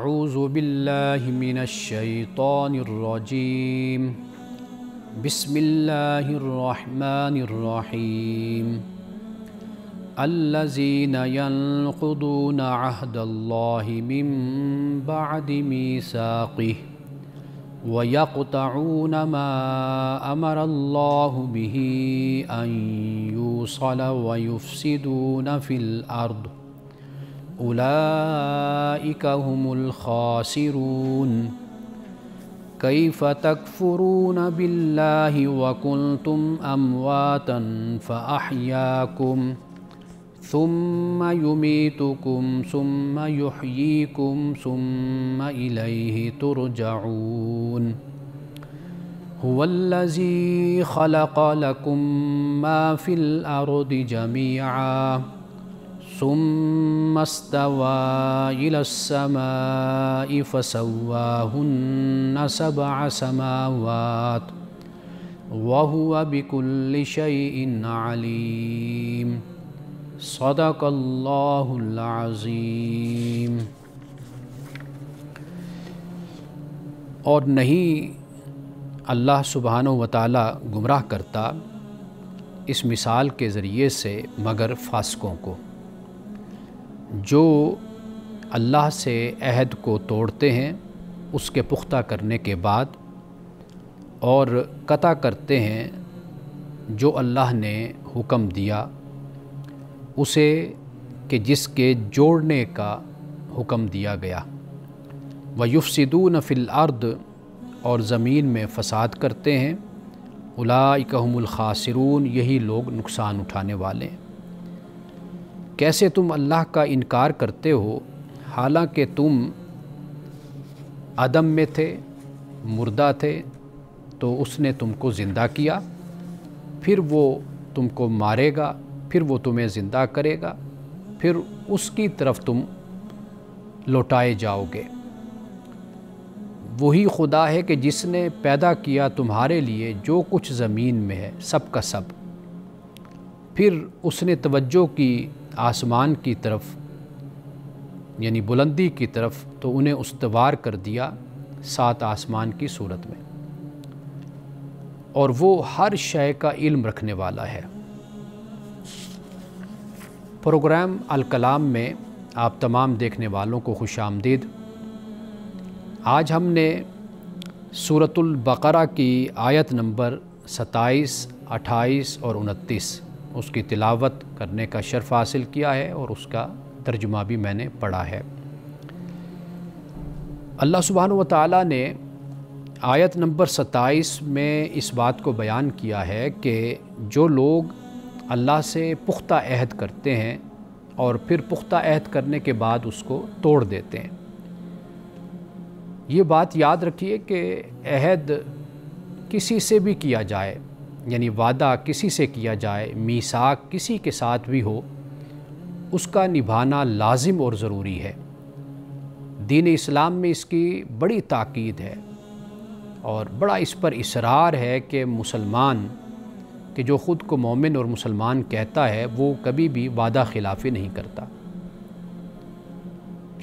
اعوذ باللہ من الشیطان الرجیم بسم اللہ الرحمن الرحیم الذین ینقضون عہد اللہ من بعد میثاقہ وَيَقْطَعُونَ مَا أَمَرَ اللَّهُ بِهِ أَن يُوصَلَ وَيُفْسِدُونَ فِي الْأَرْضِ أُولَئِكَ هُمُ الْخَاسِرُونَ كَيْفَ تَكْفُرُونَ بِاللَّهِ وَكُنْتُمْ أَمْوَاتًا فَأَحْيَاكُمْ ثم يميتكم ثم يحييكم ثم إليه ترجعون هو الذي خلق لكم ما في الأرض جميعا ثم استوى إلى السماء فسواهن 7 سماوات وهو بكل شيء عليم صدق اللہ العظیم۔ اور نہیں اللہ سبحانہ و تعالی گمراہ کرتا اس مثال کے ذریعے سے مگر فاسقوں کو، جو اللہ سے عہد کو توڑتے ہیں اس کے پختہ کرنے کے بعد، اور قطع کرتے ہیں جو اللہ نے حکم دیا اسے کہ جس کے جوڑنے کا حکم دیا گیا، وَيُفْسِدُونَ فِي الْأَرْضِ اور زمین میں فساد کرتے ہیں، اولئک ھم الخاسرون یہی لوگ نقصان اٹھانے والے ہیں۔ کیسے تم اللہ کا انکار کرتے ہو حالانکہ تم عدم میں تھے، مردہ تھے، تو اس نے تم کو زندہ کیا، پھر وہ تم کو مارے گا، پھر وہ تمہیں زندہ کرے گا، پھر اس کی طرف تم لوٹائے جاؤ گے۔ وہی خدا ہے کہ جس نے پیدا کیا تمہارے لیے جو کچھ زمین میں ہے سب کا سب، پھر اس نے توجہ کی آسمان کی طرف یعنی بلندی کی طرف، تو انہیں استوار کر دیا 7 آسمان کی صورت میں، اور وہ ہر شے کا علم رکھنے والا ہے۔ پروگرام الکلام میں آپ تمام دیکھنے والوں کو خوش آمدید۔ آج ہم نے سورۃ البقرہ کی آیت نمبر 27، 28 اور 29 اس کی تلاوت کرنے کا شرف حاصل کیا ہے، اور اس کا ترجمہ بھی میں نے پڑھا ہے۔ اللہ سبحانہ و تعالیٰ نے آیت نمبر 27 میں اس بات کو بیان کیا ہے کہ جو لوگ اللہ سے پختہ عہد کرتے ہیں اور پھر پختہ عہد کرنے کے بعد اس کو توڑ دیتے ہیں، یہ بات یاد رکھیے کہ عہد کسی سے بھی کیا جائے، یعنی وعدہ کسی سے کیا جائے، میثاق کسی کے ساتھ بھی ہو، اس کا نبھانا لازم اور ضروری ہے۔ دین اسلام میں اس کی بڑی تاکید ہے اور بڑا اس پر اصرار ہے کہ مسلمان کہ جو خود کو مومن اور مسلمان کہتا ہے وہ کبھی بھی وعدہ خلافی نہیں کرتا۔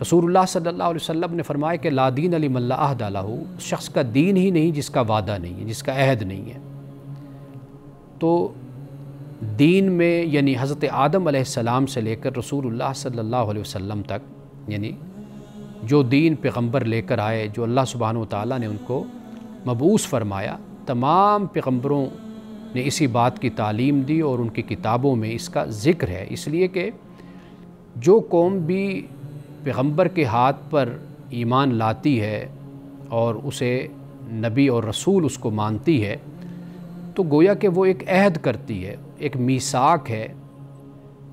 رسول اللہ صلی اللہ علیہ وسلم نے فرمایا کہ لا دین لمن لا عہد لہ، اس شخص کا دین ہی نہیں جس کا وعدہ نہیں ہے، جس کا عہد نہیں ہے۔ تو دین میں یعنی حضرت آدم علیہ السلام سے لے کر رسول اللہ صلی اللہ علیہ وسلم تک، یعنی جو دین پیغمبر لے کر آئے، جو اللہ سبحانہ و تعالیٰ نے ان کو مبعوث فرمایا، تمام پیغمبروں نے اسی بات کی تعلیم دی اور ان کی کتابوں میں اس کا ذکر ہے۔ اس لیے کہ جو قوم بھی پیغمبر کے ہاتھ پر ایمان لاتی ہے اور اسے نبی اور رسول اس کو مانتی ہے، تو گویا کہ وہ ایک عہد کرتی ہے، ایک میثاق ہے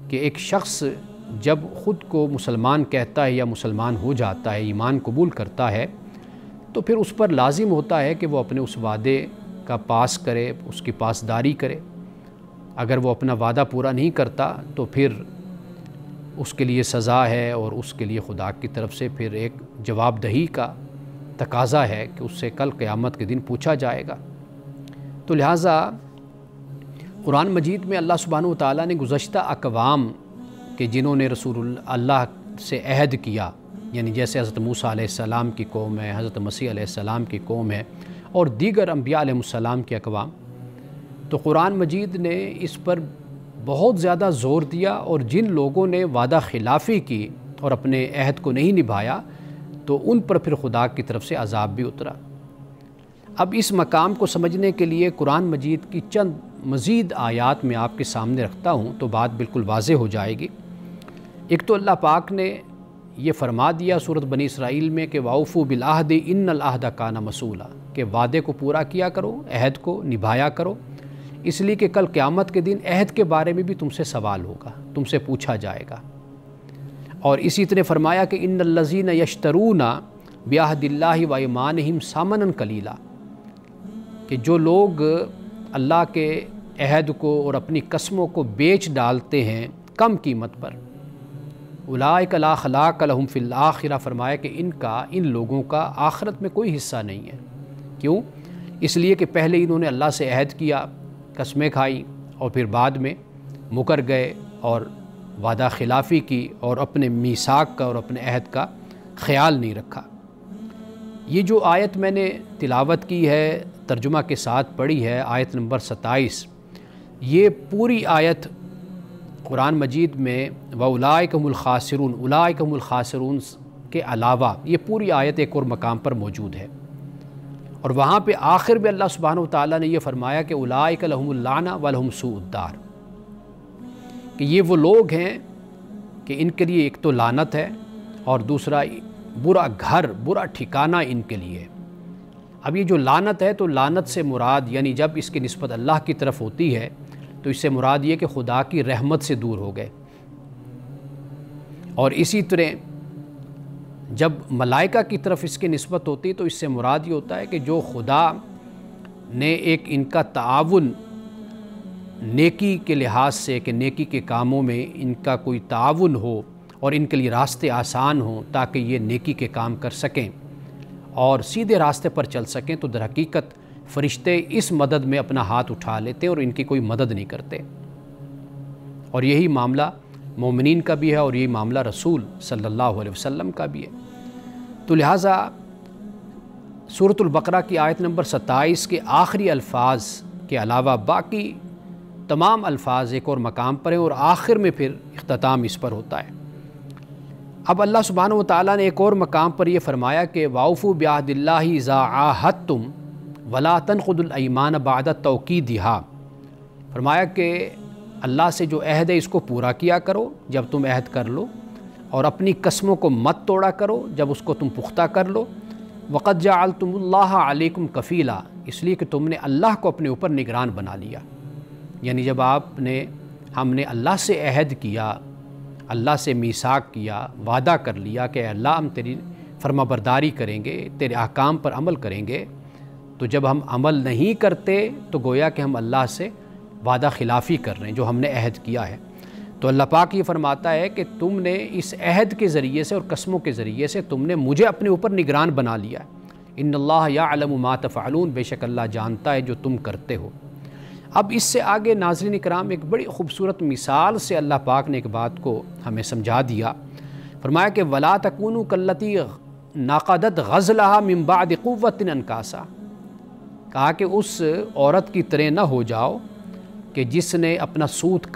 کہ ایک شخص جب خود کو مسلمان کہتا ہے یا مسلمان ہو جاتا ہے، ایمان قبول کرتا ہے، تو پھر اس پر لازم ہوتا ہے کہ وہ اپنے اس وعدے کا پاس کرے، اس کی پاسداری کرے۔ اگر وہ اپنا وعدہ پورا نہیں کرتا تو پھر اس کے لیے سزا ہے، اور اس کے لیے خدا کی طرف سے پھر ایک جواب دہی کا تقاضا ہے کہ اس سے کل قیامت کے دن پوچھا جائے گا۔ تو لہٰذا قرآن مجید میں اللہ سبحانہ وتعالیٰ نے گزشتہ اقوام کہ جنہوں نے رسول اللہ سے عہد کیا یعنی جیسے حضرت موسیٰ علیہ السلام کی قوم ہے، حضرت مسیح علیہ السلام کی قوم ہے اور دیگر انبیاء علیہ السلام کے اقوام، تو قرآن مجید نے اس پر بہت زیادہ زور دیا، اور جن لوگوں نے وعدہ خلافی کی اور اپنے عہد کو نہیں نبھایا تو ان پر پھر خدا کی طرف سے عذاب بھی اترا۔ اب اس مقام کو سمجھنے کے لیے قرآن مجید کی چند مزید آیات میں آپ کے سامنے رکھتا ہوں تو بات بالکل واضح ہو جائے گی۔ ایک تو اللہ پاک نے یہ فرما دیا سورۃ بنی اسرائیل میں کہ وَأَوْفُوا بِالْعَهْدِ إِنَّ الْعَهْدَ كَانَ مَسْئُولًا، کہ وعدے کو پورا کیا کرو، عہد کو نبھایا کرو، اس لیے کہ کل قیامت کے دن عہد کے بارے میں بھی تم سے سوال ہوگا، تم سے پوچھا جائے گا۔ اور اسی طرح فرمایا کہ ان الذین یشترون بعہد اللہ وایمانہم ثمنا قلیلا، کہ جو لوگ اللہ کے عہد کو اور اپنی قسموں کو بیچ ڈالتے ہیں کم قیمت پر، اولئک لا خلاق لہم فی الآخرہ، فرمایا کہ ان لوگوں کا آخرت میں کوئی حصہ نہیں ہے۔ کیوں؟ اس لیے کہ پہلے انہوں نے اللہ سے عہد کیا، قسمیں کھائی، اور پھر بعد میں مکر گئے اور وعدہ خلافی کی اور اپنے میثاق کا اور اپنے عہد کا خیال نہیں رکھا۔ یہ جو آیت میں نے تلاوت کی ہے، ترجمہ کے ساتھ پڑھی ہے، آیت نمبر 27، یہ پوری آیت قرآن مجید میں وَأُولَٰئِكَ هُمُ الْخَاسِرُونَ، اولئک هم الخاسرون کے علاوہ یہ پوری آیت ایک اور مقام پر موجود ہے، اور وہاں پہ آخر میں اللہ سبحانہ وتعالیٰ نے یہ فرمایا کہ اولئک لہم اللعنہ ولہم سوء الدار، کہ یہ وہ لوگ ہیں کہ ان کے لیے ایک تو لعنت ہے اور دوسرا برا گھر، برا ٹھکانہ ان کے لیے۔ اب یہ جو لعنت ہے تو لعنت سے مراد یعنی جب اس کی نسبت اللہ کی طرف ہوتی ہے تو اس سے مراد یہ کہ خدا کی رحمت سے دور ہو گئے، اور اسی طرح جب ملائکہ کی طرف اس کی نسبت ہوتی تو اس سے مراد یہ ہوتا ہے کہ جو خدا نے ایک ان کا تعاون نیکی کے لحاظ سے، کہ نیکی کے کاموں میں ان کا کوئی تعاون ہو اور ان کے لیے راستے آسان ہوں تاکہ یہ نیکی کے کام کر سکیں اور سیدھے راستے پر چل سکیں، تو در حقیقت فرشتے اس مدد میں اپنا ہاتھ اٹھا لیتے اور ان کی کوئی مدد نہیں کرتے، اور یہی معاملہ مومنین کا بھی ہے اور یہی معاملہ رسول صلی اللہ علیہ وسلم کا بھی ہے۔ تو لہٰذا سورۃ البقرہ کی آیت نمبر 27 کے آخری الفاظ کے علاوہ باقی تمام الفاظ ایک اور مقام پر ہیں، اور آخر میں پھر اختتام اس پر ہوتا ہے۔ اب اللہ سبحانہ وتعالیٰ نے ایک اور مقام پر یہ فرمایا کہ وَأَوْفُوا بِعَهْدِ اللَّهِ إِذَا عَاهَدتُّمْ وَلَا تَنْقُضُوا الْأَيْمَانَ بَعْدَ تَوْكِيدِهَا، فرمایا کہ اللہ سے جو عہد ہے اس کو پورا کیا کرو جب تم عہد کر لو، اور اپنی قسموں کو مت توڑا کرو جب اس کو تم پختہ کر لو۔ وَقَدْ جَعَلْتُمُ اللَّهَ عَلَيْكُمْ كَفِيلًا، اس لیے کہ تم نے اللہ کو اپنے اوپر نگران بنا لیا، یعنی جب ہم نے اللہ سے عہد کیا، اللہ سے میثاق کیا، وعدہ کر لیا کہ اللہ ہم تیری فرما برداری کریں گے، تیرے احکام پر عمل کریں گے، تو جب ہم عمل نہیں کرتے تو گویا کہ ہم اللہ سے وعدہ خلافی کر رہے ہیں جو ہم نے عہد کیا ہے۔ تو اللہ پاک یہ فرماتا ہے کہ تم نے اس عہد کے ذریعے سے اور قسموں کے ذریعے سے تم نے مجھے اپنے اوپر نگران بنا لیا ہے۔ ان اللہ یعلم ما تفعلون، بے شک اللہ جانتا ہے جو تم کرتے ہو۔ اب اس سے آگے ناظرین اکرام ایک بڑی خوبصورت مثال سے اللہ پاک نے ایک بات کو ہمیں سمجھا دیا، فرمایا کہ وَلَا تَكُونُوا كَالَّتِي نَقَضَتْ غَزْلَهَا مِن بَعْدِ قُوَّةٍ أَنْكَاثًا، کہا کہ اس عورت کی طرح نہ ہو جاؤ کہ جس نے اپنا سوت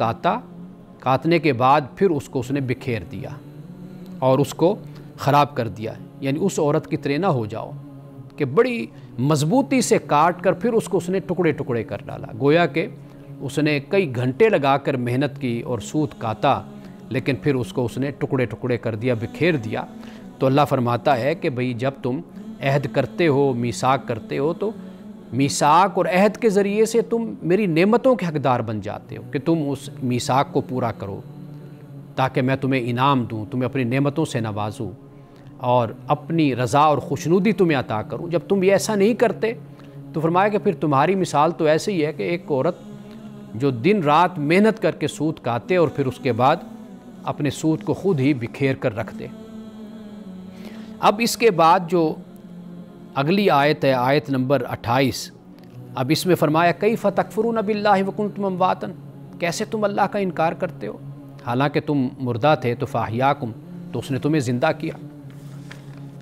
کاٹنے کے بعد پھر اس کو اس نے بکھیر دیا اور اس کو خراب کر دیا، یعنی اس عورت کی طرح نہ ہو جاؤ کہ بڑی مضبوطی سے کاٹ کر پھر اس کو اس نے ٹکڑے ٹکڑے کر ڈالا، گویا کہ اس نے کئی گھنٹے لگا کر محنت کی اور سوت کاتا، لیکن پھر اس کو اس نے ٹکڑے ٹکڑے کر دیا، بکھیر دیا۔ تو اللہ فرماتا ہے کہ بھئی جب تم عہد کرتے ہو، میثاق کرتے ہو، تو میثاق اور عہد کے ذریعے سے تم میری نعمتوں کے حقدار بن جاتے ہو کہ تم اس میثاق کو پورا کرو تاکہ میں تمہیں انعام دوں، تمہیں اپنی نعمتوں سے نوازوں اور اپنی رضا اور خوشنودی تمہیں عطا کروں۔ جب تم یہ ایسا نہیں کرتے تو فرمایا کہ پھر تمہاری مثال تو ایسے ہی ہے کہ ایک عورت جو دن رات محنت کر کے سوت کاتے اور پھر اس کے بعد اپنے سوت کو خود ہی بکھیر کر رکھ دے۔ اب اس کے بعد جو اگلی آیت ہے، آیت نمبر 28، اب اس میں فرمایا کیف تکفرون باللہ وکنتم امواتا، کیسے تم اللہ کا انکار کرتے ہو حالانکہ تم مردہ تھے، تو فاحیاکم، تو اس نے تمہیں زندہ کیا۔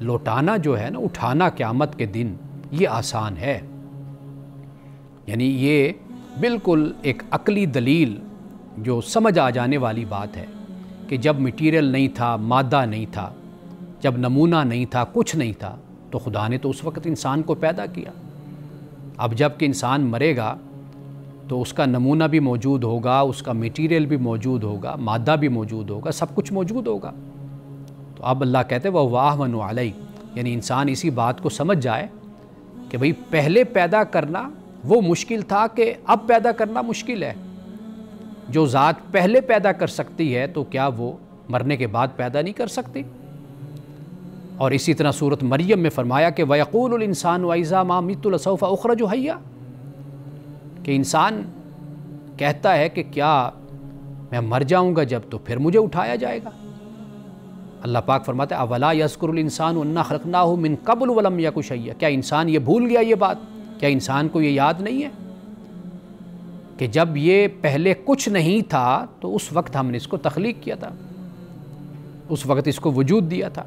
لوٹانا جو ہے نا، اٹھانا قیامت کے دن، یہ آسان ہے۔ یعنی یہ بالکل ایک عقلی دلیل جو سمجھ آ جانے والی بات ہے کہ جب مٹیریل نہیں تھا، مادہ نہیں تھا، جب نمونہ نہیں تھا، کچھ نہیں تھا، تو خدا نے تو اس وقت انسان کو پیدا کیا۔ اب جب کہ انسان مرے گا تو اس کا نمونہ بھی موجود ہوگا، اس کا مٹیریل بھی موجود ہوگا، مادہ بھی موجود ہوگا، سب کچھ موجود ہوگا۔ تو اب اللہ کہتے ہیں وَهُوَ أَهْوَنُ عَلَيْهِ، یعنی انسان اسی بات کو سمجھ جائے کہ بھئی پہلے پیدا کرنا وہ مشکل تھا کہ اب پیدا کرنا مشکل ہے۔ جو ذات پہلے پیدا کر سکتی ہے تو کیا وہ مرنے کے بعد پیدا نہیں کر سکتی؟ اور اسی طرح سورۃ مریم میں فرمایا کہ وَيَقُولُ الْإِنسَانُ وَإِذَا مَا مِتُّ لَسَوْفَ أُخْرَجُ حَيًّا، کہ انسان کہتا ہے کہ کیا میں مر جاؤں گا جب تو پھر مجھے اٹھایا جائے گا۔ اللہ پاک فرماتا ہے اولا یذکر الانسان انا خلقناہ من قبل ولم یک شیئا، کیا انسان یہ بھول گیا یہ بات؟ کیا انسان کو یہ یاد نہیں ہے کہ جب یہ پہلے کچھ نہیں تھا تو اس وقت ہم نے اس کو تخلیق کیا تھا، اس وقت اس کو وجود دیا تھا؟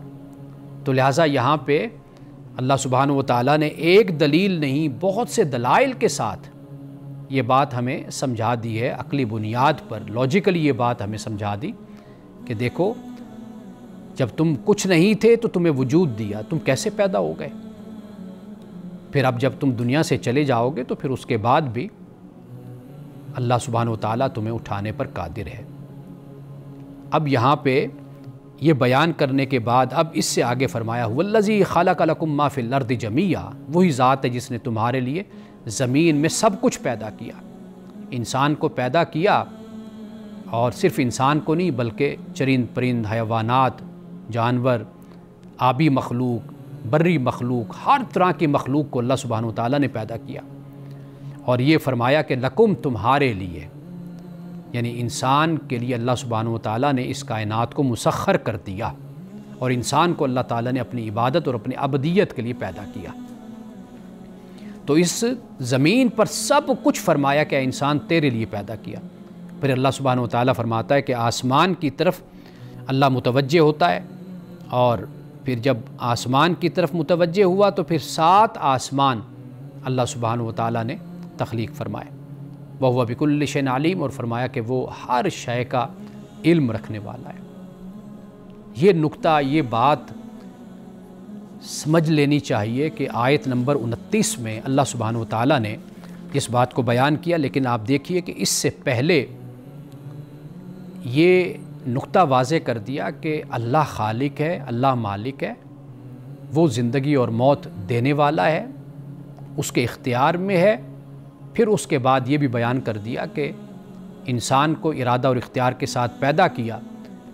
تو لہٰذا یہاں پہ اللہ سبحانہ و تعالیٰ نے ایک دلیل نہیں بہت سے دلائل کے ساتھ یہ بات ہمیں سمجھا دی ہے، عقلی بنیاد پر لاجیکلی یہ بات ہمیں سمجھا دی کہ دیکھو جب تم کچھ نہیں تھے تو تمہیں وجود دیا، تم کیسے پیدا ہو گئے؟ پھر اب جب تم دنیا سے چلے جاؤ گے تو پھر اس کے بعد بھی اللہ سبحانہ و تعالیٰ تمہیں اٹھانے پر قادر ہے۔ اب یہاں پہ یہ بیان کرنے کے بعد اب اس سے آگے فرمایا هُوَ الَّذِي خَلَقَ لَكُم مَّا فِي الْأَرْضِ جَمِيعًا، وہی ذات ہے جس نے تمہارے لیے زمین میں سب کچھ پیدا کیا، انسان کو پیدا کیا، اور صرف انسان کو نہیں بلکہ چرند پرند، حیوانات، جانور، آبی مخلوق، بری مخلوق، ہر طرح کی مخلوق کو اللہ سبحانہ وتعالیٰ نے پیدا کیا۔ اور یہ فرمایا کہ لکم، تمہارے لیے، یعنی انسان کے لیے اللہ سبحانہ وتعالیٰ نے اس کائنات کو مسخر کر دیا، اور انسان کو اللہ تعالیٰ نے اپنی عبادت اور اپنی عبدیت کے لیے پیدا کیا۔ تو اس زمین پر سب کچھ فرمایا کہ انسان تیرے لیے پیدا کیا۔ پھر اللہ سبحانہ وتعالیٰ فرماتا ہے کہ آسمان کی طرف اللہ متوجہ ہوتا ہے، اور پھر جب آسمان کی طرف متوجہ ہوا تو پھر 7 آسمان اللہ سبحانہ وتعالیٰ نے تخلیق فرمائے۔ وَهُوَ بِكُلِّ شَيْءٍ عَلِيمٌ، اور فرمایا کہ وہ ہر شے کا علم رکھنے والا ہے۔ یہ نقطہ، یہ بات سمجھ لینی چاہیے کہ آیت نمبر 29 میں اللہ سبحانہ وتعالیٰ نے اس بات کو بیان کیا، لیکن آپ دیکھیے کہ اس سے پہلے یہ نقطہ واضح کر دیا کہ اللہ خالق ہے، اللہ مالک ہے، وہ زندگی اور موت دینے والا ہے، اس کے اختیار میں ہے۔ پھر اس کے بعد یہ بھی بیان کر دیا کہ انسان کو ارادہ اور اختیار کے ساتھ پیدا کیا،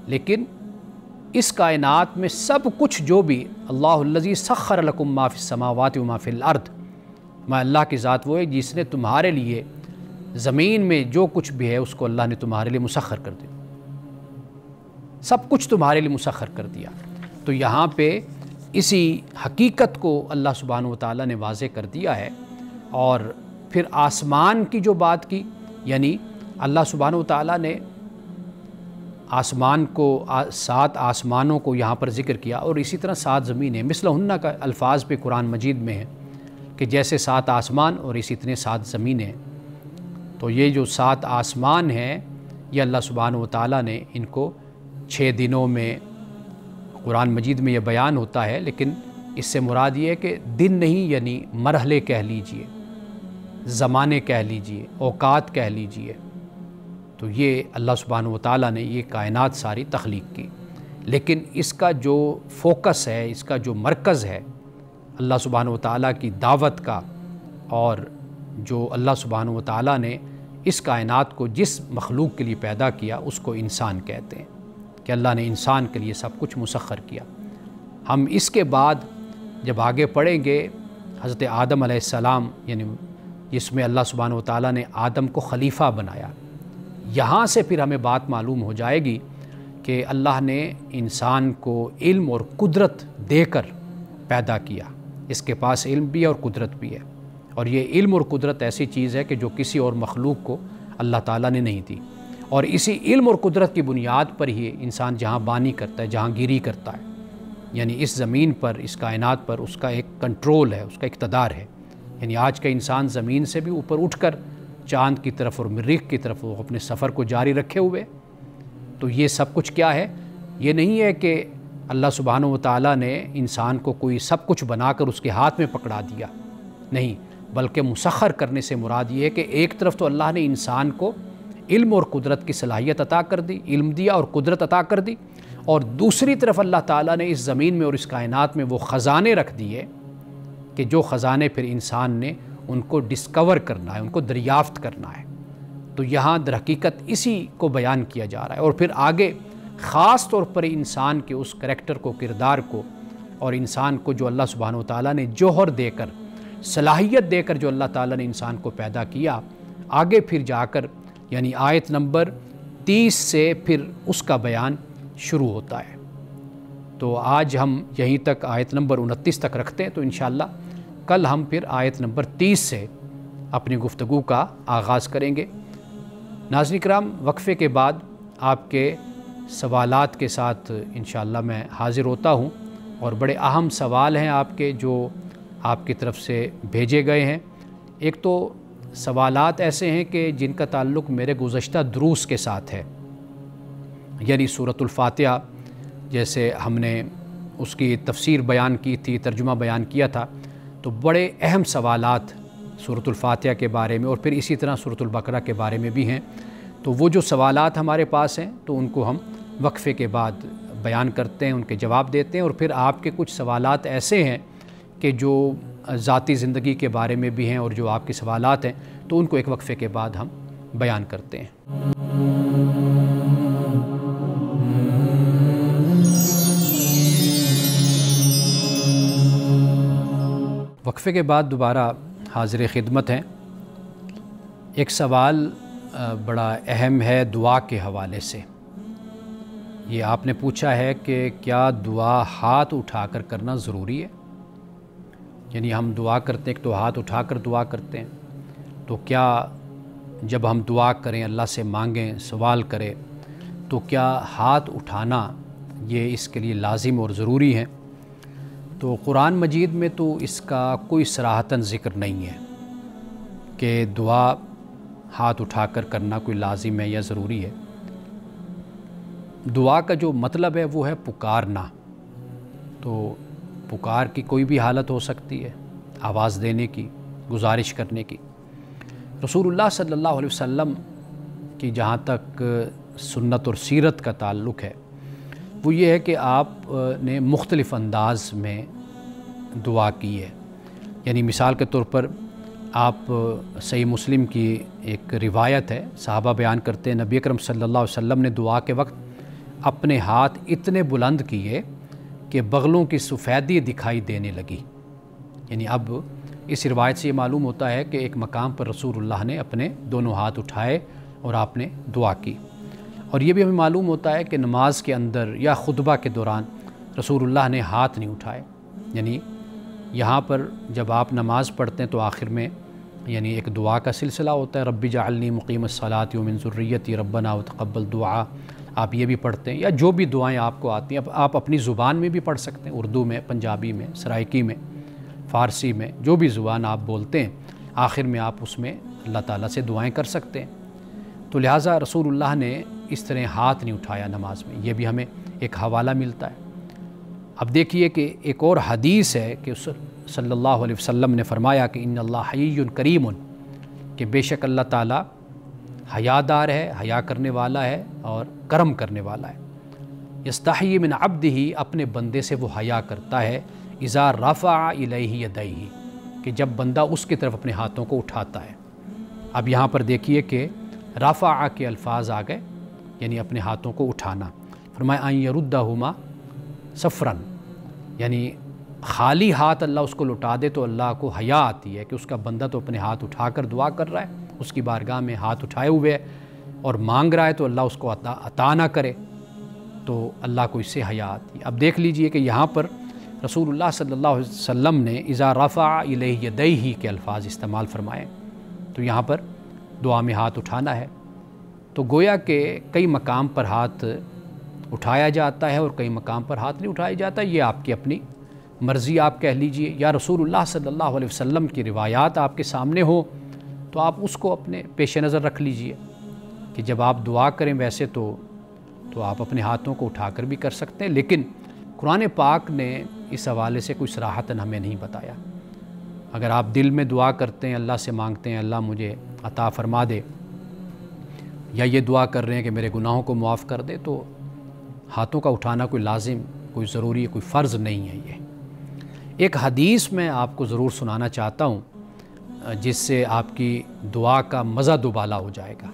لیکن اس کائنات میں سب کچھ جو بھی اللہ الذی سخر لکم ما فی السماوات و ما فی الارض، میں اللہ کی ذات وہ ہے جس نے تمہارے لیے زمین میں جو کچھ بھی ہے اس کو اللہ نے تمہارے لیے مسخر کر دیا، سب کچھ تمہارے لیے مسخر کر دیا۔ تو یہاں پہ اسی حقیقت کو اللہ سبحانہ وتعالیٰ نے واضح کر دیا ہے۔ اور پھر آسمان کی جو بات کی، یعنی اللہ سبحانہ وتعالیٰ نے آسمان کو 7 آسمانوں کو یہاں پر ذکر کیا، اور اسی طرح 7 زمینیں، مثلہن کا الفاظ پہ قرآن مجید میں ہے کہ جیسے 7 آسمان اور اسی طرح 7 زمینیں۔ تو یہ جو 7 آسمان ہیں یہ اللہ سبحانہ وتعالیٰ نے ان کو 6 دنوں میں، قرآن مجید میں یہ بیان ہوتا ہے، لیکن اس سے مراد یہ ہے کہ دن نہیں، یعنی مرحلے کہہ لیجئے، زمانے کہہ لیجئے، اوقات کہہ لیجئے۔ تو یہ اللہ سبحانہ وتعالیٰ نے یہ کائنات ساری تخلیق کی، لیکن اس کا جو فوکس ہے، اس کا جو مرکز ہے اللہ سبحانہ وتعالیٰ کی دعوت کا، اور جو اللہ سبحانہ وتعالیٰ نے اس کائنات کو جس مخلوق کے لیے پیدا کیا اس کو انسان کہتے ہیں، کہ اللہ نے انسان کے لیے سب کچھ مسخر کیا۔ ہم اس کے بعد جب آگے پڑھیں گے حضرت آدم علیہ السلام، یعنی جس میں اللہ سبحانہ وتعالیٰ نے آدم کو خلیفہ بنایا، یہاں سے پھر ہمیں بات معلوم ہو جائے گی کہ اللہ نے انسان کو علم اور قدرت دے کر پیدا کیا، اس کے پاس علم بھی ہے اور قدرت بھی ہے، اور یہ علم اور قدرت ایسی چیز ہے کہ جو کسی اور مخلوق کو اللہ تعالیٰ نے نہیں دی، اور اسی علم اور قدرت کی بنیاد پر ہی انسان جہاں بانی کرتا ہے، جہاں گیری کرتا ہے۔ یعنی اس زمین پر، اس کائنات پر اس کا ایک کنٹرول ہے، اس کا اقتدار ہے۔ یعنی آج کا انسان زمین سے بھی اوپر اٹھ کر چاند کی طرف اور مریخ کی طرف وہ اپنے سفر کو جاری رکھے ہوئے۔ تو یہ سب کچھ کیا ہے؟ یہ نہیں ہے کہ اللہ سبحانہ و تعالیٰ نے انسان کو کوئی سب کچھ بنا کر اس کے ہاتھ میں پکڑا دیا، نہیں، بلکہ مسخر کرنے سے مراد یہ ہے کہ ایک طرف تو اللہ نے انسان کو علم اور قدرت کی صلاحیت عطا کر دی، علم دیا اور قدرت عطا کر دی، اور دوسری طرف اللہ تعالیٰ نے اس زمین میں اور اس کائنات میں وہ خزانے رکھ دیے کہ جو خزانے پھر انسان نے ان کو ڈسکور کرنا ہے، ان کو دریافت کرنا ہے۔ تو یہاں در حقیقت اسی کو بیان کیا جا رہا ہے، اور پھر آگے خاص طور پر انسان کے اس کریکٹر کو، کردار کو، اور انسان کو جو اللہ سبحانہ و تعالیٰ نے جوہر دے کر، صلاحیت دے کر جو اللہ تعالیٰ نے انسان کو پیدا کیا، آگے پھر جا کر یعنی آیت نمبر 30 سے پھر اس کا بیان شروع ہوتا ہے۔ تو آج ہم یہیں تک آیت نمبر 29 تک رکھتے ہیں، تو انشاءاللہ کل ہم پھر آیت نمبر 30 سے اپنی گفتگو کا آغاز کریں گے۔ ناظرین کرام، وقفے کے بعد آپ کے سوالات کے ساتھ انشاءاللہ میں حاضر ہوتا ہوں، اور بڑے اہم سوال ہیں آپ کے جو آپ کی طرف سے بھیجے گئے ہیں۔ ایک تو سوالات ایسے ہیں کہ جن کا تعلق میرے گزشتہ دروس کے ساتھ ہے، یعنی سورۃ الفاتحہ جیسے ہم نے اس کی تفسیر بیان کی تھی، ترجمہ بیان کیا تھا، تو بڑے اہم سوالات سورۃ الفاتحہ کے بارے میں اور پھر اسی طرح سورۃ البقرہ کے بارے میں بھی ہیں۔ تو وہ جو سوالات ہمارے پاس ہیں تو ان کو ہم وقفے کے بعد بیان کرتے ہیں، ان کے جواب دیتے ہیں، اور پھر آپ کے کچھ سوالات ایسے ہیں کہ جو ذاتی زندگی کے بارے میں بھی ہیں اور جو آپ کے سوالات ہیں تو ان کو ایک وقفے کے بعد ہم بیان کرتے ہیں۔ وقفے کے بعد دوبارہ حاضر خدمت ہیں۔ ایک سوال بڑا اہم ہے دعا کے حوالے سے۔ یہ آپ نے پوچھا ہے کہ کیا دعا ہاتھ اٹھا کر کرنا ضروری ہے؟ یعنی ہم دعا کرتے ہیں، ایک تو ہاتھ اٹھا کر دعا کرتے ہیں، تو کیا جب ہم دعا کریں، اللہ سے مانگیں، سوال کریں، تو کیا ہاتھ اٹھانا یہ اس کے لیے لازم اور ضروری ہے؟ تو قرآن مجید میں تو اس کا کوئی صراحتاً ذکر نہیں ہے کہ دعا ہاتھ اٹھا کر کرنا کوئی لازم ہے یا ضروری ہے۔ دعا کا جو مطلب ہے وہ ہے پکارنا، تو پکار کی کوئی بھی حالت ہو سکتی ہے، آواز دینے کی، گزارش کرنے کی۔ رسول اللہ صلی اللہ علیہ وسلم کی جہاں تک سنت اور سیرت کا تعلق ہے وہ یہ ہے کہ آپ نے مختلف انداز میں دعا کی ہے۔ یعنی مثال کے طور پر آپ صحیح مسلم کی ایک روایت ہے، صحابہ بیان کرتے ہیں نبی اکرم صلی اللہ علیہ وسلم نے دعا کے وقت اپنے ہاتھ اتنے بلند کیے کہ بغلوں کی سفیدی دکھائی دینے لگی۔ یعنی اب اس روایت سے یہ معلوم ہوتا ہے کہ ایک مقام پر رسول اللہ نے اپنے دونوں ہاتھ اٹھائے اور آپ نے دعا کی۔ اور یہ بھی ہمیں معلوم ہوتا ہے کہ نماز کے اندر یا خطبہ کے دوران رسول اللہ نے ہاتھ نہیں اٹھائے۔ یعنی یہاں پر جب آپ نماز پڑھتے ہیں تو آخر میں یعنی ایک دعا کا سلسلہ ہوتا ہے، رب جعلنی مقیم الصلاۃ ومن ذریتی ربنا وتقبل دعا، آپ یہ بھی پڑھتے ہیں، یا جو بھی دعائیں آپ کو آتی ہیں آپ اپنی زبان میں بھی پڑھ سکتے ہیں، اردو میں، پنجابی میں، سرائکی میں، فارسی میں، جو بھی زبان آپ بولتے ہیں آخر میں آپ اس میں اللہ تعالیٰ سے دعائیں کر سکتے ہیں۔ تو لہٰذا رسول اللہ نے اس طرح ہاتھ نہیں اٹھایا نماز میں، یہ بھی ہمیں ایک حوالہ ملتا ہے۔ اب دیکھیے کہ ایک اور حدیث ہے کہ صلی اللہ علیہ وسلم نے فرمایا کہ ان اللہ حی کریم، کہ بے شک اللہ تعالیٰ حیا دار ہے، حیا کرنے والا ہے اور کرم کرنے والا ہے۔ یستحیی من عبدہ، اپنے بندے سے وہ حیا کرتا ہے، اذا رفع الیہ یدیہ، کہ جب بندہ اس کی طرف اپنے ہاتھوں کو اٹھاتا ہے۔ اب یہاں پر دیکھیے کہ رفع کے الفاظ آ گئے، یعنی اپنے ہاتھوں کو اٹھانا۔ فرمایا ان یردہما صفرا، یعنی خالی ہاتھ اللہ اس کو لٹا دے تو اللہ کو حیا آتی ہے کہ اس کا بندہ تو اپنے ہاتھ اٹھا کر دعا کر رہا ہے، اس کی بارگاہ میں ہاتھ اٹھائے ہوئے ہے اور مانگ رہا ہے تو اللہ اس کو عطا نہ کرے، تو اللہ کو اس سے حیا آتی ہے۔ اب دیکھ لیجئے کہ یہاں پر رسول اللہ صلی اللہ علیہ وسلم نے اذا رفع الیہ یدیہ کے الفاظ استعمال فرمائے، تو یہاں پر دعا میں ہاتھ اٹھانا ہے۔ تو گویا کہ کئی مقام پر ہاتھ اٹھایا جاتا ہے اور کئی مقام پر ہاتھ نہیں اٹھایا جاتا، یہ آپ کی اپنی مرضی آپ کہہ لیجئے، یا رسول اللہ صلی اللہ علیہ وسلم کی روایات آپ کے سامنے ہو تو آپ اس کو اپنے پیش نظر رکھ لیجئے کہ جب آپ دعا کریں ویسے تو آپ اپنے ہاتھوں کو اٹھا کر بھی کر سکتے ہیں، لیکن قرآن پاک نے اس حوالے سے کوئی صراحتاً ہمیں نہیں بتایا۔ اگر آپ دل میں دعا کرتے ہیں، اللہ سے مانگتے ہیں اللہ مجھے عطا فرما دے، یا یہ دعا کر رہے ہیں کہ میرے گناہوں کو معاف کر دے، تو ہاتھوں کا اٹھانا کوئی لازم، کوئی ضروری، کوئی فرض نہیں ہے۔ یہ ایک حدیث میں آپ کو ضرور سنانا چاہتا ہوں جس سے آپ کی دعا کا مزہ دوبالا ہو جائے گا،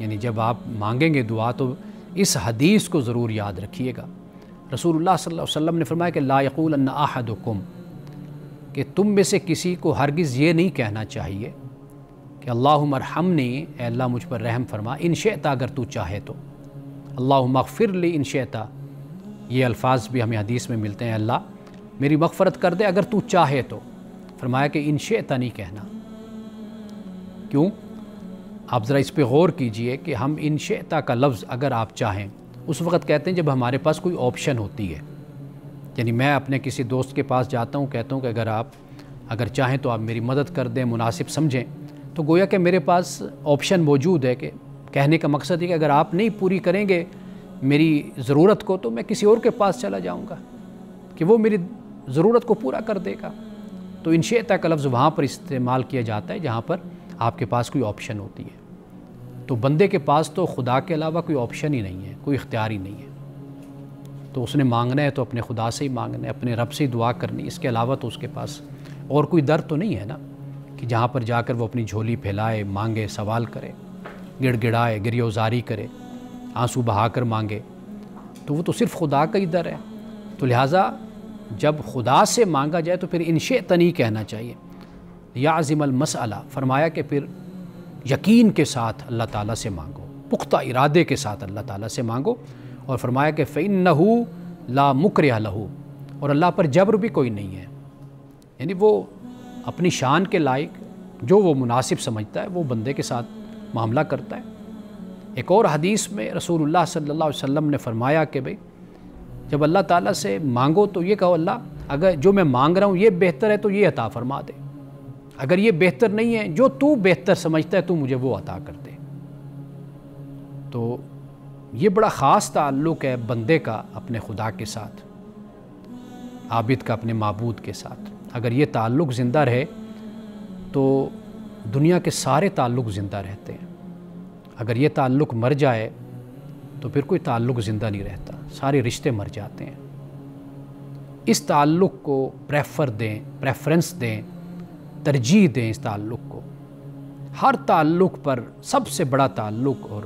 یعنی جب آپ مانگیں گے دعا تو اس حدیث کو ضرور یاد رکھیے گا۔ رسول اللہ صلی اللہ علیہ وسلم نے فرمایا کہ لا یقولن احدکم، کہ تم میں سے کسی کو ہرگز یہ نہیں کہنا چاہیے کہ اللہم ارحمنی، اے اللہ مجھ پر رحم فرما، ان شئت، اگر تو چاہے تو، اللہم اغفر لی ان شئت، یہ الفاظ بھی ہمیں حدیث میں ملتے ہیں، اللہ میری مغفرت کر دے اگر تو چاہے تو۔ فرمایا کہ ان شئت نہیں کہنا۔ کیوں؟ آپ ذرا اس پہ غور کیجئے کہ ہم ان شئت کا لفظ اگر آپ چاہیں اس وقت کہتے ہیں جب ہمارے پاس کوئی آپشن ہوتی ہے، یعنی میں اپنے کسی دوست کے پاس جاتا ہوں، کہتا ہوں کہ اگر چاہیں تو آپ میری مدد کر دیں، مناسب سمجھیں، تو گویا کہ میرے پاس آپشن موجود ہے، کہ کہنے کا مقصد ہے کہ اگر آپ نہیں پوری کریں گے میری ضرورت کو تو میں کسی اور کے پاس چلا جاؤں گا کہ وہ میری ضرورت کو پورا کر دے گا۔ تو ان شئت کا لفظ وہاں پر استعمال کیا جاتا ہے جہاں پر آپ کے پاس کوئی آپشن ہوتی ہے۔ تو بندے کے پاس تو خدا کے علاوہ کوئی آپشن ہی نہیں ہے، کوئی اختیار ہی نہیں ہے، تو اس نے مانگنا ہے تو اپنے خدا سے ہی مانگنا ہے، اپنے رب سے ہی دعا کرنی، اس کے علاوہ تو اس کے پاس اور کوئی در تو نہیں ہے نا کہ جہاں پر جا کر وہ اپنی جھولی پھیلائے، مانگے، سوال کرے، گڑ گڑائے، گریہ وزاری کرے، آنسو بہا کر مانگے، تو وہ تو صرف خدا کا ہی در ہے۔ تو لہٰذا جب خدا سے مانگا جائے تو پھر ان شئت نہیں کہنا چاہیے۔ یعزم المسئلہ، فرمایا کہ پھر یقین کے ساتھ اللہ تعالیٰ سے مانگو، پختہ ارادے کے ساتھ اللہ تعالیٰ سے مانگو، اور فرمایا کہ فَإِنَّهُ لَا مُكْرِهَ لَهُ، اور اللہ پر جبر بھی کوئی نہیں ہے، یعنی وہ اپنی شان کے لائق جو وہ مناسب سمجھتا ہے وہ بندے کے ساتھ معاملہ کرتا ہے۔ ایک اور حدیث میں رسول اللہ صلی اللہ علیہ وسلم نے فرمایا کہ بھئی جب اللہ تعالیٰ سے مانگو تو یہ کہو اللہ اگر جو میں مانگ رہا ہوں یہ بہتر ہے تو یہ عطا فرما دے، اگر یہ بہتر نہیں ہے جو تو بہتر سمجھتا ہے تو مجھے وہ عطا کر دے۔ تو یہ بڑا خاص تعلق ہے بندے کا اپنے خدا کے ساتھ، عابد کا اپنے معبود کے ساتھ۔ اگر یہ تعلق زندہ رہے تو دنیا کے سارے تعلق زندہ رہتے ہیں، اگر یہ تعلق مر جائے تو پھر کوئی تعلق زندہ نہیں رہتا، سارے رشتے مر جاتے ہیں۔ اس تعلق کو پریفرنس دیں، ترجیح دیں اس تعلق کو۔ ہر تعلق پر سب سے بڑا تعلق اور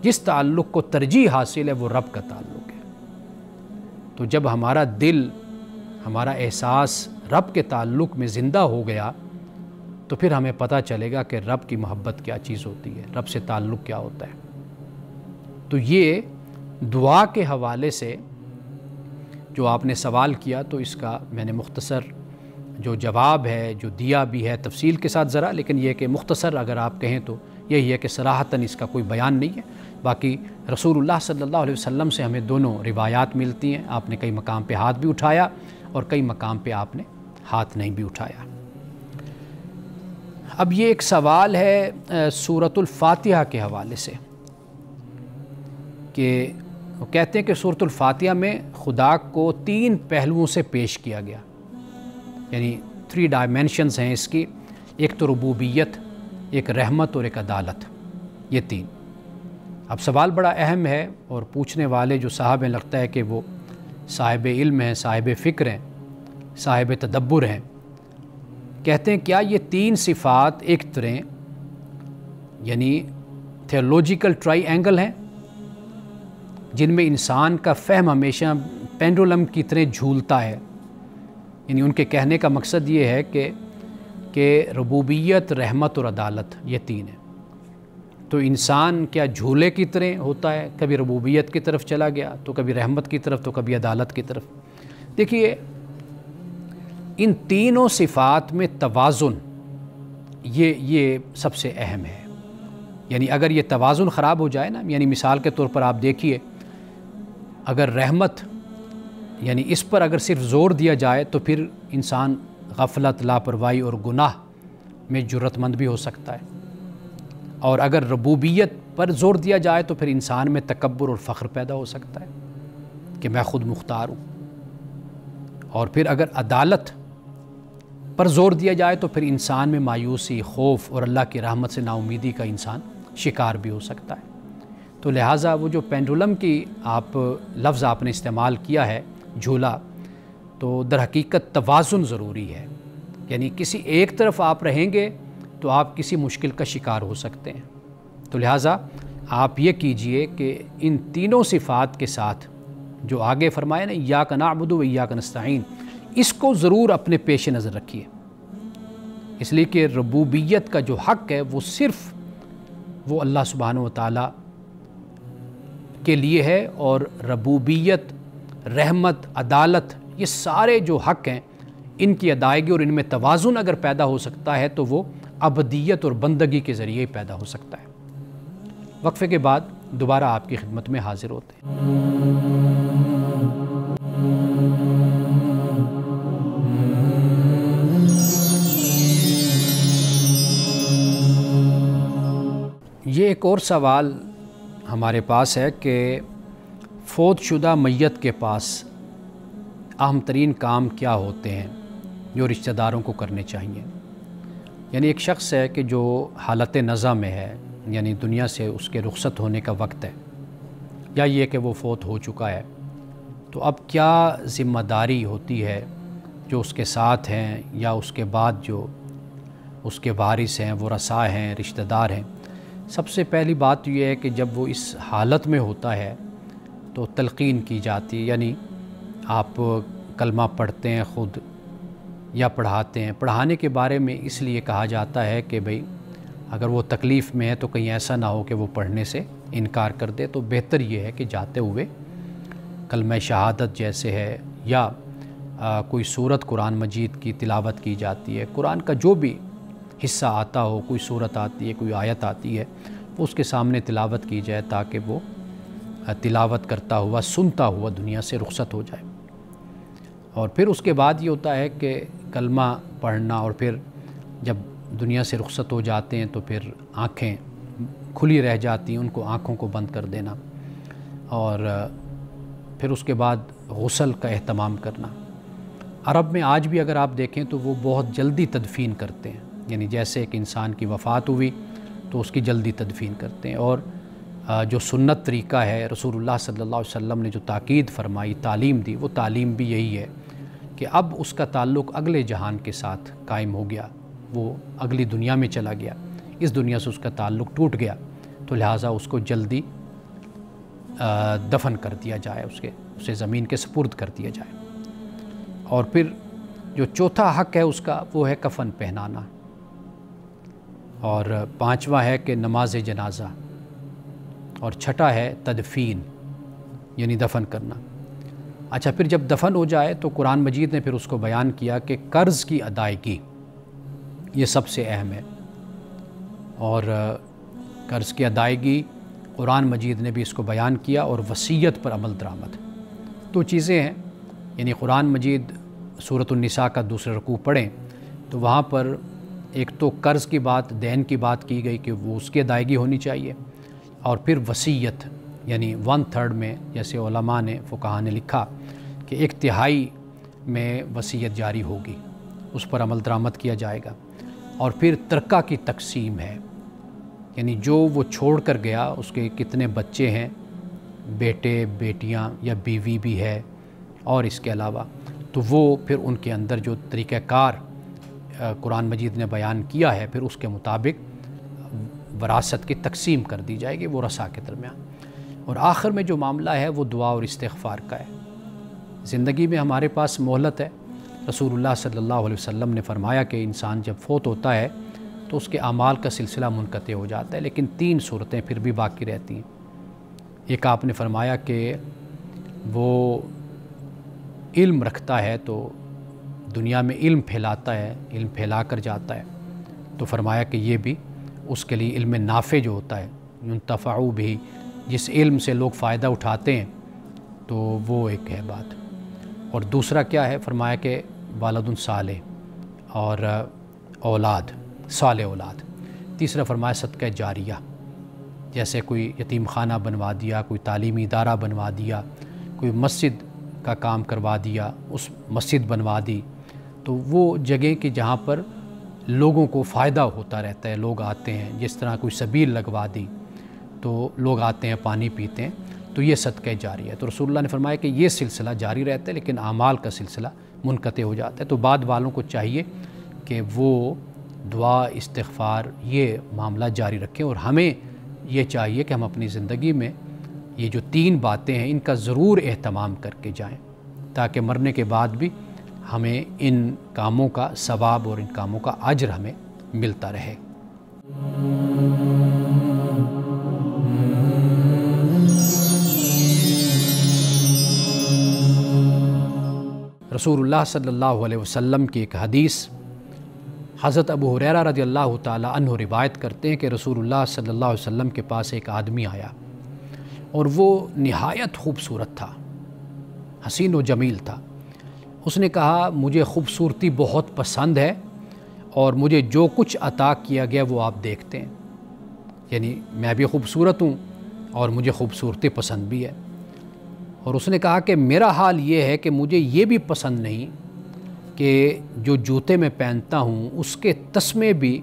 جس تعلق کو ترجیح حاصل ہے وہ رب کا تعلق ہے۔ تو جب ہمارا دل، ہمارا احساس رب کے تعلق میں زندہ ہو گیا تو پھر ہمیں پتہ چلے گا کہ رب کی محبت کیا چیز ہوتی ہے، رب سے تعلق کیا ہوتا ہے۔ تو یہ دعا کے حوالے سے جو آپ نے سوال کیا تو اس کا میں نے مختصر جو جواب ہے جو دیا بھی ہے تفصیل کے ساتھ ذرا، لیکن یہ کہ مختصر اگر آپ کہیں تو یہی ہے کہ صراحتاً اس کا کوئی بیان نہیں ہے۔ باقی رسول اللہ صلی اللہ علیہ وسلم سے ہمیں دونوں روایات ملتی ہیں، آپ نے کئی مقام پہ ہاتھ بھی اٹھایا اور کئی مقام پہ آپ نے ہاتھ نہیں بھی اٹھایا۔ اب یہ ایک سوال ہے سورۃ الفاتحہ کے حوالے سے کہ وہ کہتے ہیں کہ سورۃ الفاتحہ میں خدا کو 3 پہلوؤں سے پیش کیا گیا، یعنی 3 ڈائمینشنز ہیں اس کی، ایک تو ربوبیت، ایک رحمت اور ایک عدالت، یہ 3۔ اب سوال بڑا اہم ہے اور پوچھنے والے جو صاحب ہیں لگتا ہے کہ وہ صاحب علم ہیں، صاحب فکر ہیں، صاحب تدبر ہیں۔ کہتے ہیں کیا یہ 3 صفات ایک طرح یعنی تھیولوجیکل ٹرائی اینگل ہیں جن میں انسان کا فہم ہمیشہ پینڈولم کی طرح جھولتا ہے؟ یعنی ان کے کہنے کا مقصد یہ ہے کہ ربوبیت، رحمت اور عدالت یہ 3 ہیں، تو انسان کیا جھولے کی طرح ہوتا ہے، کبھی ربوبیت کی طرف چلا گیا تو کبھی رحمت کی طرف تو کبھی عدالت کی طرف۔ دیکھیے ان تینوں صفات میں توازن یہ سب سے اہم ہے، یعنی اگر یہ توازن خراب ہو جائے نا، یعنی مثال کے طور پر آپ دیکھیے اگر رحمت یعنی اس پر اگر صرف زور دیا جائے تو پھر انسان غفلت، لاپرواہی اور گناہ میں جرت مند بھی ہو سکتا ہے، اور اگر ربوبیت پر زور دیا جائے تو پھر انسان میں تکبر اور فخر پیدا ہو سکتا ہے کہ میں خود مختار ہوں، اور پھر اگر عدالت پر زور دیا جائے تو پھر انسان میں مایوسی، خوف اور اللہ کی رحمت سے نا امیدی کا انسان شکار بھی ہو سکتا ہے۔ تو لہٰذا وہ جو پینڈولم کی لفظ آپ نے استعمال کیا ہے، جھولا، تو در حقیقت توازن ضروری ہے، یعنی کسی ایک طرف آپ رہیں گے تو آپ کسی مشکل کا شکار ہو سکتے ہیں۔ تو لہٰذا آپ یہ کیجئے کہ ان تینوں صفات کے ساتھ جو آگے فرمایا نا ایاک نعبد و ایاک نستعین، اس کو ضرور اپنے پیش نظر رکھیے، اس لیے کہ ربوبیت کا جو حق ہے وہ صرف وہ اللہ سبحانہ و تعالیٰ کے لیے ہے، اور ربوبیت، رحمت، عدالت، یہ سارے جو حق ہیں ان کی ادائیگی اور ان میں توازن اگر پیدا ہو سکتا ہے تو وہ عبدیت اور بندگی کے ذریعے ہی پیدا ہو سکتا ہے۔ وقفے کے بعد دوبارہ آپ کی خدمت میں حاضر ہوتے ہیں۔ یہ ایک اور سوال ہمارے پاس ہے کہ فوت شدہ میت کے پاس اہم ترین کام کیا ہوتے ہیں جو رشتہ داروں کو کرنے چاہیے؟ یعنی ایک شخص ہے کہ جو حالت نزع میں ہے، یعنی دنیا سے اس کے رخصت ہونے کا وقت ہے، یا یہ کہ وہ فوت ہو چکا ہے، تو اب کیا ذمہ داری ہوتی ہے جو اس کے ساتھ ہیں یا اس کے بعد جو اس کے وارث ہیں، ورثاء ہیں، رشتہ دار ہیں؟ سب سے پہلی بات یہ ہے کہ جب وہ اس حالت میں ہوتا ہے تو تلقین کی جاتی ہے، یعنی آپ کلمہ پڑھتے ہیں خود یا پڑھاتے ہیں۔ پڑھانے کے بارے میں اس لیے کہا جاتا ہے کہ بھئی اگر وہ تکلیف میں ہے تو کہیں ایسا نہ ہو کہ وہ پڑھنے سے انکار کر دے، تو بہتر یہ ہے کہ جاتے ہوئے کلمہ شہادت جیسے ہے یا کوئی سورت قرآن مجید کی تلاوت کی جاتی ہے، قرآن کا جو بھی حصہ آتا ہو، کوئی سورت آتی ہے، کوئی آیت آتی ہے، وہ اس کے سامنے تلاوت کی جائے تاکہ وہ تلاوت کرتا ہوا، سنتا ہوا دنیا سے رخصت ہو جائے۔ اور پھر اس کے بعد یہ ہوتا ہے کہ کلمہ پڑھنا، اور پھر جب دنیا سے رخصت ہو جاتے ہیں تو پھر آنکھیں کھلی رہ جاتی ہیں، ان کو آنکھوں کو بند کر دینا، اور پھر اس کے بعد غسل کا اہتمام کرنا۔ عرب میں آج بھی اگر آپ دیکھیں تو وہ بہت جلدی تدفین کرتے ہیں، یعنی جیسے ایک انسان کی وفات ہوئی تو اس کی جلدی تدفین کرتے ہیں، اور جو سنت طریقہ ہے، رسول اللہ صلی اللہ علیہ وسلم نے جو تاکید فرمائی، تعلیم دی، وہ تعلیم بھی یہی ہے کہ اب اس کا تعلق اگلے جہان کے ساتھ قائم ہو گیا، وہ اگلی دنیا میں چلا گیا، اس دنیا سے اس کا تعلق ٹوٹ گیا، تو لہٰذا اس کو جلدی دفن کر دیا جائے، اسے زمین کے سپرد کر دیا جائے۔ اور پھر جو چوتھا حق ہے اس کا وہ ہے کفن پہنانا، اور پانچواں ہے کہ نماز جنازہ، اور چھٹا ہے تدفین یعنی دفن کرنا۔ اچھا، پھر جب دفن ہو جائے تو قرآن مجید نے پھر اس کو بیان کیا کہ قرض کی ادائیگی یہ سب سے اہم ہے، اور قرض کی ادائیگی قرآن مجید نے بھی اس کو بیان کیا، اور وصیت پر عمل درآمد، دو چیزیں ہیں۔ یعنی قرآن مجید سورۃ النساء کا دوسرا رکوع پڑھیں تو وہاں پر ایک تو قرض کی بات، دین کی بات کی گئی کہ وہ اس کی ادائیگی ہونی چاہیے، اور پھر وصیت یعنی 1/3 میں، جیسے علماء نے، فقہاء نے لکھا کہ 1/3 میں وصیت جاری ہوگی، اس پر عمل درآمد کیا جائے گا۔ اور پھر ترکہ کی تقسیم ہے، یعنی جو وہ چھوڑ کر گیا اس کے کتنے بچے ہیں، بیٹے، بیٹیاں یا بیوی بھی ہے، اور اس کے علاوہ تو وہ پھر ان کے اندر جو طریقہ کار قرآن مجید نے بیان کیا ہے پھر اس کے مطابق وراثت کی تقسیم کر دی جائے گی ورثاء کے درمیان۔ اور آخر میں جو معاملہ ہے وہ دعا اور استغفار کا ہے۔ زندگی میں ہمارے پاس مہلت ہے، رسول اللہ صلی اللہ علیہ وسلم نے فرمایا کہ انسان جب فوت ہوتا ہے تو اس کے اعمال کا سلسلہ منقطع ہو جاتا ہے، لیکن 3 صورتیں پھر بھی باقی رہتی ہیں۔ ایک آپ نے فرمایا کہ وہ علم رکھتا ہے تو دنیا میں علم پھیلاتا ہے، علم پھیلا کر جاتا ہے، تو فرمایا کہ یہ بھی اس کے لیے علم نافع جو ہوتا ہے، ينتفع بھی، جس علم سے لوگ فائدہ اٹھاتے ہیں تو وہ ایک ہے بات۔ اور دوسرا کیا ہے، فرمایا کہ والد صالح اور اولاد صالح اولاد۔ تیسرا فرمایا صدقہ جاریہ، جیسے کوئی یتیم خانہ بنوا دیا، کوئی تعلیمی ادارہ بنوا دیا، کوئی مسجد کا کام کروا دیا، اس مسجد بنوا دی، تو وہ جگہ کہ جہاں پر لوگوں کو فائدہ ہوتا رہتا ہے، لوگ آتے ہیں، جس طرح کوئی سبیل لگوا دی تو لوگ آتے ہیں پانی پیتے ہیں، تو یہ صدقہ جاریہ ہے۔ تو رسول اللہ نے فرمایا کہ یہ سلسلہ جاری رہتا ہے، لیکن اعمال کا سلسلہ منقطع ہو جاتا ہے۔ تو بعد والوں کو چاہیے کہ وہ دعا، استغفار، یہ معاملہ جاری رکھیں، اور ہمیں یہ چاہیے کہ ہم اپنی زندگی میں یہ جو 3 باتیں ہیں ان کا ضرور اہتمام کر کے جائیں، تاکہ مرنے کے بعد بھی ہمیں ان کاموں کا ثواب اور ان کاموں کا اجر ہمیں ملتا رہے۔ رسول اللہ صلی اللہ علیہ وسلم کی ایک حدیث حضرت ابو ہریرہ رضی اللہ تعالی عنہ روایت کرتے ہیں کہ رسول اللہ صلی اللہ علیہ وسلم کے پاس ایک آدمی آیا اور وہ نہایت خوبصورت تھا، حسین و جمیل تھا۔ اس نے کہا مجھے خوبصورتی بہت پسند ہے اور مجھے جو کچھ عطا کیا گیا وہ آپ دیکھتے ہیں، یعنی میں بھی خوبصورت ہوں اور مجھے خوبصورتی پسند بھی ہے۔ اور اس نے کہا کہ میرا حال یہ ہے کہ مجھے یہ بھی پسند نہیں کہ جو جوتے میں پہنتا ہوں اس کے تسمے بھی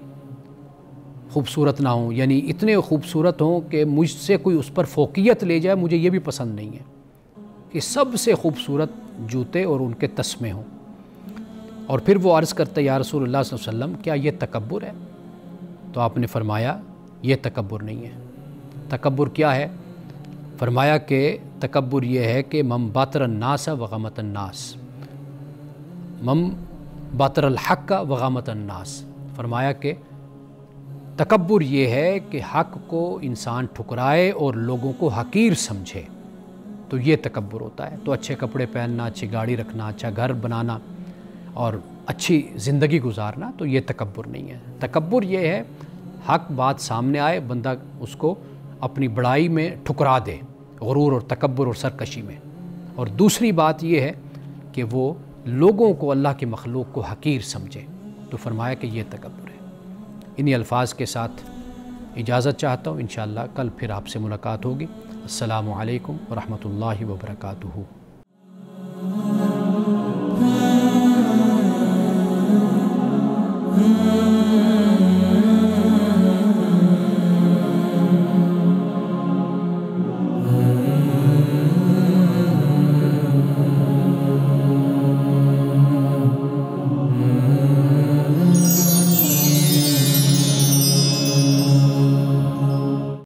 خوبصورت نہ ہوں، یعنی اتنے خوبصورت ہوں کہ مجھ سے کوئی اس پر فوقیت لے جائے، مجھے یہ بھی پسند نہیں ہے کہ سب سے خوبصورت جوتے اور ان کے تسمے ہوں۔ اور پھر وہ عرض کرتا یا رسول اللہ صلی اللہ علیہ وسلم کیا یہ تکبر ہے؟ تو آپ نے فرمایا یہ تکبر نہیں ہے۔ تکبر کیا ہے؟ فرمایا کہ تکبر یہ ہے کہ من باطر الناس وغمت الناس، من باطر الحق وغمت الناس۔ فرمایا کہ تکبر یہ ہے کہ حق کو انسان ٹھکرائے اور لوگوں کو حقیر سمجھے، تو یہ تکبر ہوتا ہے۔ تو اچھے کپڑے پہننا، اچھی گاڑی رکھنا، اچھا گھر بنانا اور اچھی زندگی گزارنا، تو یہ تکبر نہیں ہے۔ تکبر یہ ہے حق بات سامنے آئے، بندہ اس کو اپنی بڑائی میں ٹھکرا دے، غرور اور تکبر اور سرکشی میں۔ اور دوسری بات یہ ہے کہ وہ لوگوں کو، اللہ کی مخلوق کو حقیر سمجھے، تو فرمایا کہ یہ تکبر ہے۔ انہی الفاظ کے ساتھ اجازت چاہتا ہوں، انشاءاللہ کل پھر آپ سے ملاقات ہوگی۔ السلام علیکم ورحمۃ اللہ وبرکاتہ۔